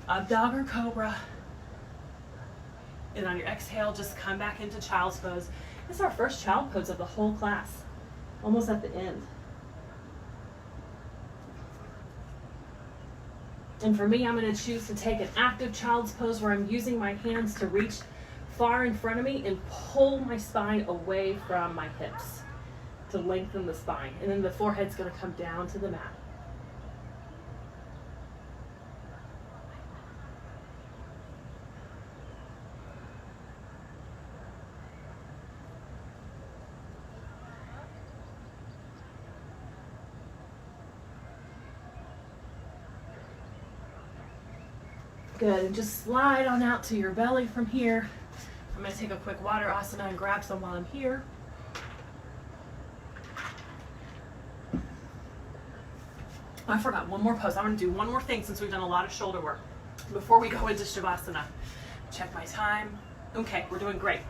Up dog or cobra. And on your exhale, just come back into child's pose. This is our first child pose of the whole class. Almost at the end. And for me, I'm going to choose to take an active child's pose where I'm using my hands to reach far in front of me and pull my spine away from my hips to lengthen the spine. And then the forehead's going to come down to the mat. Good, and just slide on out to your belly from here. I'm going to take a quick water asana and grab some while I'm here. I forgot one more pose. I'm going to do one more thing since we've done a lot of shoulder work. before we go into Shavasana. Check my time. Okay, we're doing great.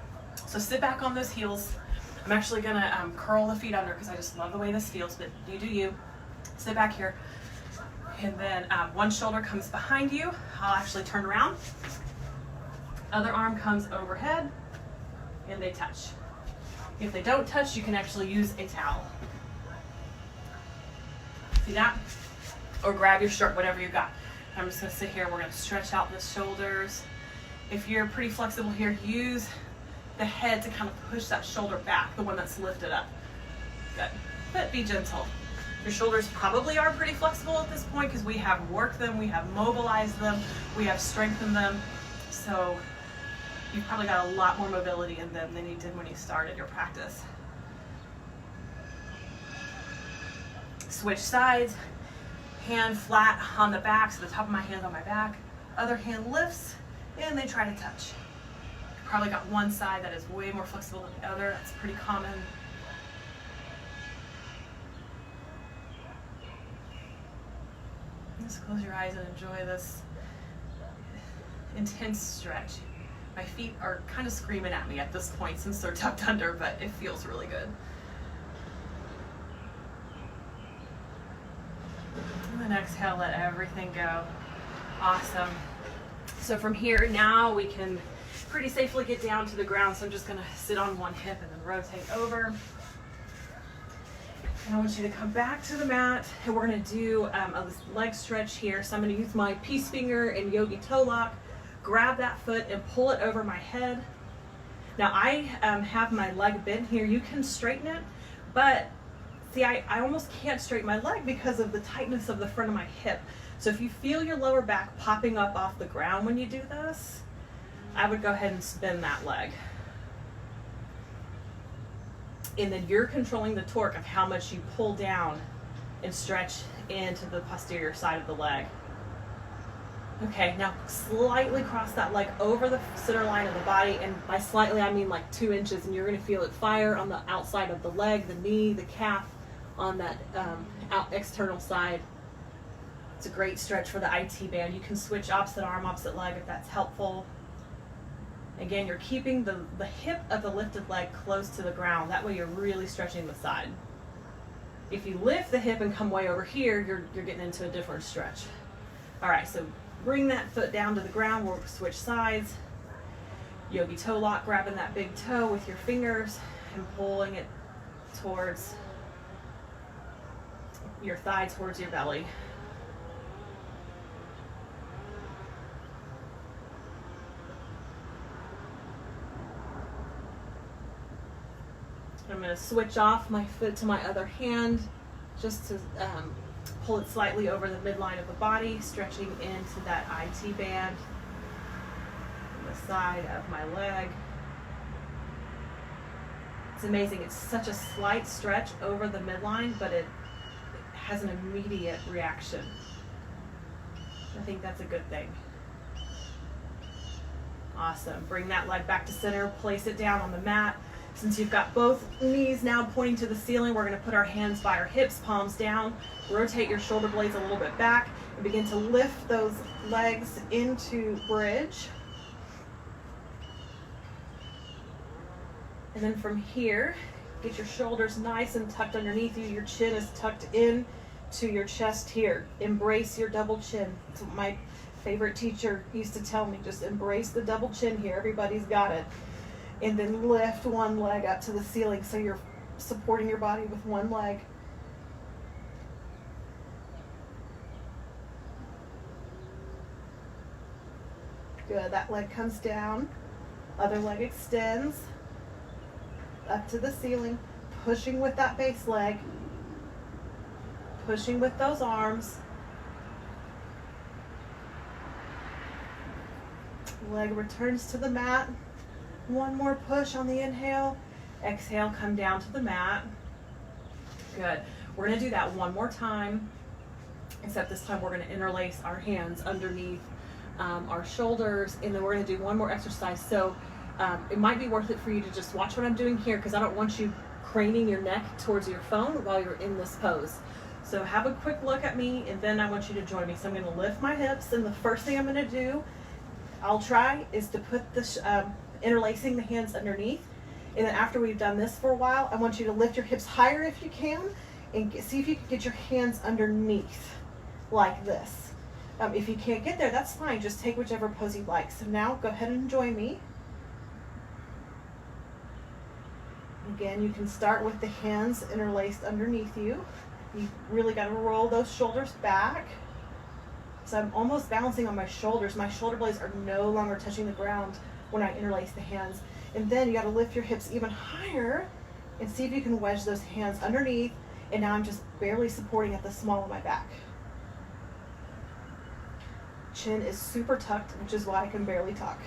So sit back on those heels. I'm actually gonna curl the feet under because I just love the way this feels, but you do you. Sit back here. And then one shoulder comes behind you. I'll actually turn around. Other arm comes overhead and they touch. If they don't touch, you can actually use a towel. See that? Or grab your shirt, whatever you got. I'm just gonna sit here. We're gonna stretch out the shoulders. If you're pretty flexible here, use the head to kind of push that shoulder back, the one that's lifted up. Good, but be gentle. Your shoulders probably are pretty flexible at this point because we have worked them, we have mobilized them, we have strengthened them. So you've probably got a lot more mobility in them than you did when you started your practice. Switch sides, hand flat on the back, so the top of my hand's on my back. Other hand lifts, and they try to touch. Probably got one side that is way more flexible than the other. That's pretty common. Just close your eyes and enjoy this intense stretch. My feet are kind of screaming at me at this point since they're tucked under, but it feels really good. And then exhale, let everything go. Awesome. So from here, now we can pretty safely get down to the ground. So I'm just gonna sit on one hip and then rotate over. And I want you to come back to the mat, and we're gonna do a leg stretch here. So I'm gonna use my peace finger and yogi toe lock, grab that foot and pull it over my head. Now I have my leg bent here. You can straighten it, but see, I almost can't straighten my leg because of the tightness of the front of my hip. So if you feel your lower back popping up off the ground when you do this, I would go ahead and spin that leg. And then you're controlling the torque of how much you pull down and stretch into the posterior side of the leg. Okay, now slightly cross that leg over the center line of the body, and by slightly I mean like 2 inches, and you're gonna feel it fire on the outside of the leg, the knee, the calf, on that external side. It's a great stretch for the IT band. You can switch opposite arm, opposite leg if that's helpful. Again, you're keeping the hip of the lifted leg close to the ground. That way you're really stretching the side. If you lift the hip and come way over here, you're getting into a different stretch. All right, so bring that foot down to the ground. We'll switch sides. Yogi toe lock, grabbing that big toe with your fingers and pulling it towards your thigh, towards your belly. I'm going to switch off my foot to my other hand just to pull it slightly over the midline of the body, stretching into that IT band on the side of my leg. It's amazing. It's such a slight stretch over the midline, but it has an immediate reaction. I think that's a good thing. Awesome. Bring that leg back to center, place it down on the mat. Since you've got both knees now pointing to the ceiling, we're going to put our hands by our hips, palms down, rotate your shoulder blades a little bit back, and begin to lift those legs into bridge. And then from here, get your shoulders nice and tucked underneath you. Your chin is tucked in to your chest here. Embrace your double chin. That's what my favorite teacher used to tell me. Just embrace the double chin here. Everybody's got it. And then lift one leg up to the ceiling so you're supporting your body with one leg. Good. That leg comes down. Other leg extends up to the ceiling, pushing with that base leg, pushing with those arms. Leg returns to the mat. One more push on the inhale. Exhale, come down to the mat. Good. We're going to do that one more time, except this time we're going to interlace our hands underneath our shoulders, and then we're going to do one more exercise. So it might be worth it for you to just watch what I'm doing here, because I don't want you craning your neck towards your phone while you're in this pose. So have a quick look at me, and then I want you to join me. So I'm going to lift my hips, and the first thing I'm going to do, I'll try, is to put the interlacing the hands underneath. And then after we've done this for a while, I want you to lift your hips higher if you can, and see if you can get your hands underneath like this. If you can't get there, that's fine. Just take whichever pose you like. So now go ahead and join me. Again, you can start with the hands interlaced underneath you. You really got to roll those shoulders back. So I'm almost balancing on my shoulders. My shoulder blades are no longer touching the ground when I interlace the hands. And then you got to lift your hips even higher and see if you can wedge those hands underneath. And now I'm just barely supporting at the small of my back. Chin is super tucked, which is why I can barely talk.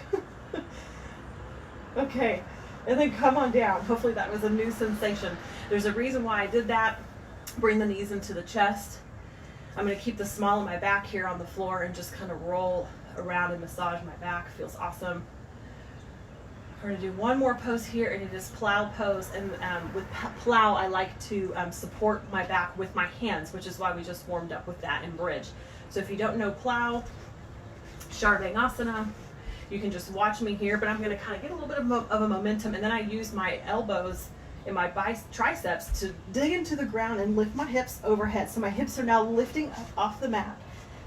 Okay, and then come on down. Hopefully that was a new sensation. There's a reason why I did that. Bring the knees into the chest. I'm going to keep the small of my back here on the floor and just kind of roll around and massage my back. Feels awesome. We're going to do one more pose here, and it is plow pose. And with plow, I like to support my back with my hands, which is why we just warmed up with that in bridge. So if you don't know plow, asana, you can just watch me here, but I'm going to kind of get a little bit of a momentum, and then I use my elbows and my triceps to dig into the ground and lift my hips overhead. So my hips are now lifting up off the mat.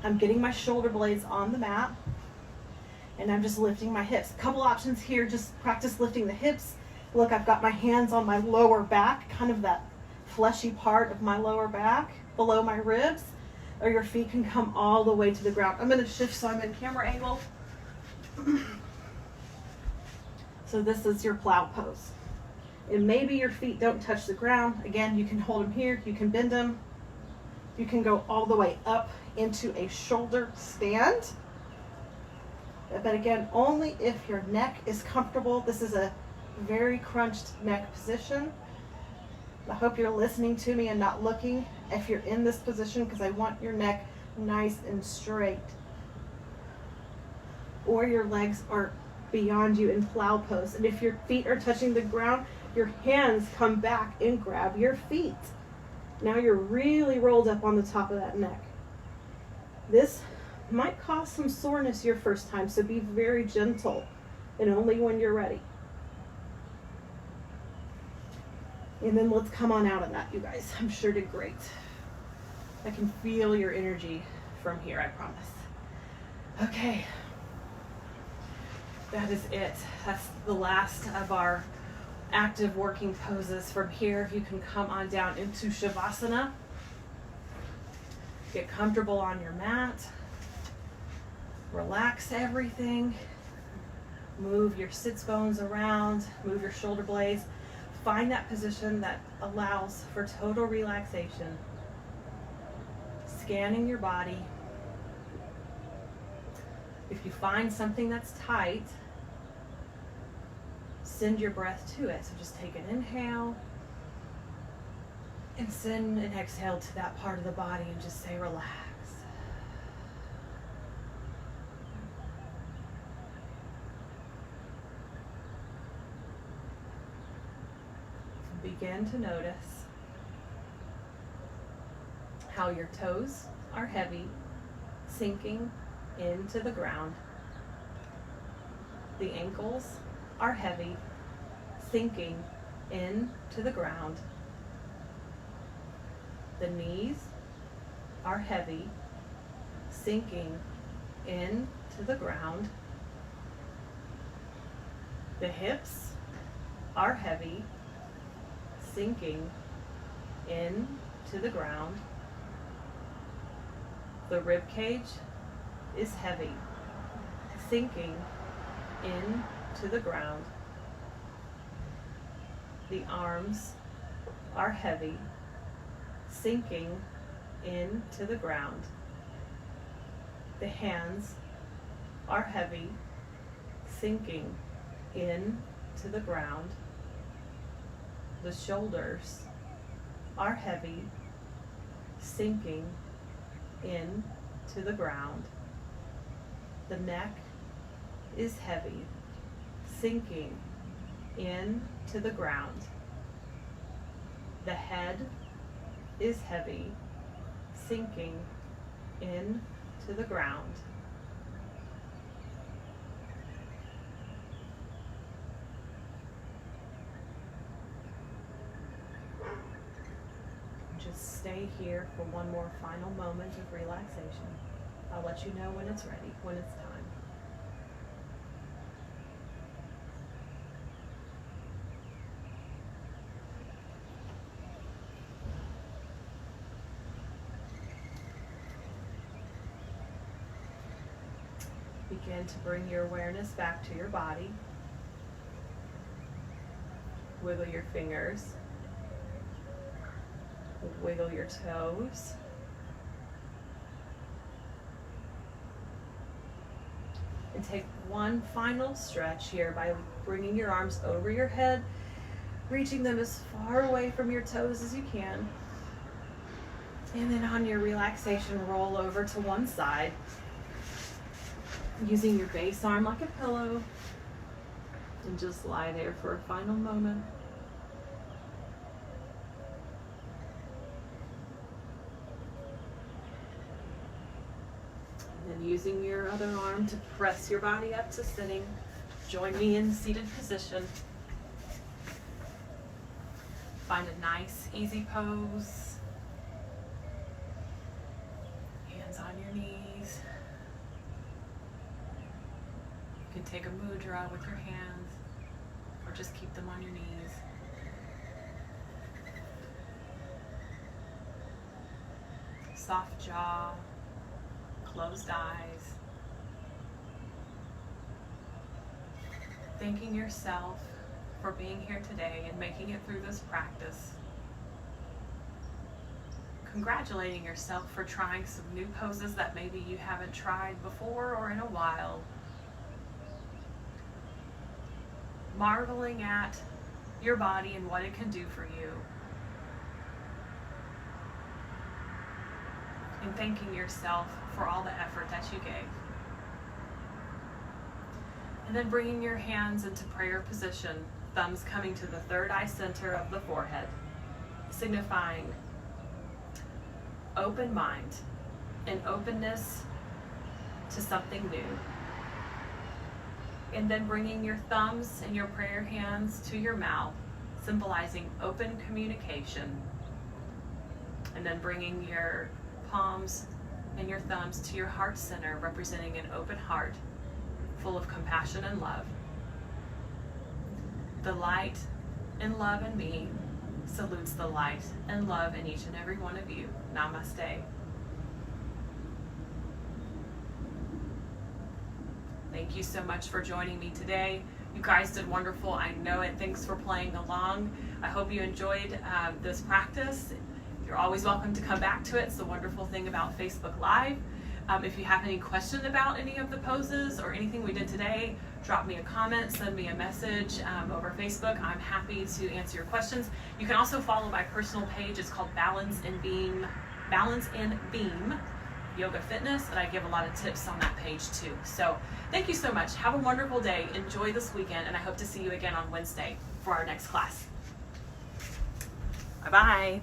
I'm getting my shoulder blades on the mat, and I'm just lifting my hips. A couple options here, just practice lifting the hips. Look, I've got my hands on my lower back, kind of that fleshy part of my lower back, below my ribs, or your feet can come all the way to the ground. I'm going to shift so I'm in camera angle. So this is your plow pose. And maybe your feet don't touch the ground. Again, you can hold them here, you can bend them. You can go all the way up into a shoulder stand. But again, only if your neck is comfortable. This is a very crunched neck position. I hope you're listening to me and not looking if you're in this position, because I want your neck nice and straight. Or your legs are beyond you in plow pose. And if your feet are touching the ground, your hands come back and grab your feet. Now you're really rolled up on the top of that neck. This might cause some soreness your first time, so be very gentle and only when you're ready. And then let's come on out of that, you guys. I'm sure did great. I can feel your energy from here, I promise. Okay. That is it. That's the last of our active working poses. From here, you can come on down into Shavasana. Get comfortable on your mat. Relax everything. Move your sits bones around. Move your shoulder blades. Find that position that allows for total relaxation. Scanning your body. If you find something that's tight, send your breath to it. So just take an inhale and send an exhale to that part of the body and just say relax. Begin to notice how your toes are heavy, sinking into the ground. The ankles are heavy, sinking into the ground. The knees are heavy, sinking into the ground. The hips are heavy, sinking into the ground. The rib cage is heavy, sinking into the ground. The arms are heavy, sinking into the ground. The hands are heavy, sinking into the ground. The shoulders are heavy, sinking into the ground. The neck is heavy, sinking into the ground. The head is heavy, sinking in to the ground. Just stay here for one more final moment of relaxation. I'll let you know when it's ready, when it's time. Begin to bring your awareness back to your body. Wiggle your fingers. Wiggle your toes. And take one final stretch here by bringing your arms over your head, reaching them as far away from your toes as you can. And then on your relaxation, roll over to one side, using your base arm like a pillow, and just lie there for a final moment. And then using your other arm to press your body up to sitting. Join me in seated position. Find a nice, easy pose. Hands on your knees. You can take a mudra with your hands, or just keep them on your knees. Soft jaw, closed eyes. Thanking yourself for being here today and making it through this practice. Congratulating yourself for trying some new poses that maybe you haven't tried before or in a while. Marveling at your body and what it can do for you. And thanking yourself for all the effort that you gave. And then bringing your hands into prayer position, thumbs coming to the third eye center of the forehead, signifying open mind and openness to something new. And then bringing your thumbs and your prayer hands to your mouth, symbolizing open communication. And then bringing your palms and your thumbs to your heart center, representing an open heart full of compassion and love. The light and love in me salutes the light and love in each and every one of you. Namaste. Thank you so much for joining me today. You guys did wonderful. I know it. Thanks for playing along. I hope you enjoyed this practice. You're always welcome to come back to it. It's the wonderful thing about Facebook Live. If you have any question about any of the poses or anything we did today, drop me a comment, send me a message over Facebook. I'm happy to answer your questions. You can also follow my personal page. It's called Balance in Beam Yoga Fitness, and I give a lot of tips on that page too. So thank you so much. Have a wonderful day. Enjoy this weekend, and I hope to see you again on Wednesday for our next class. Bye-bye.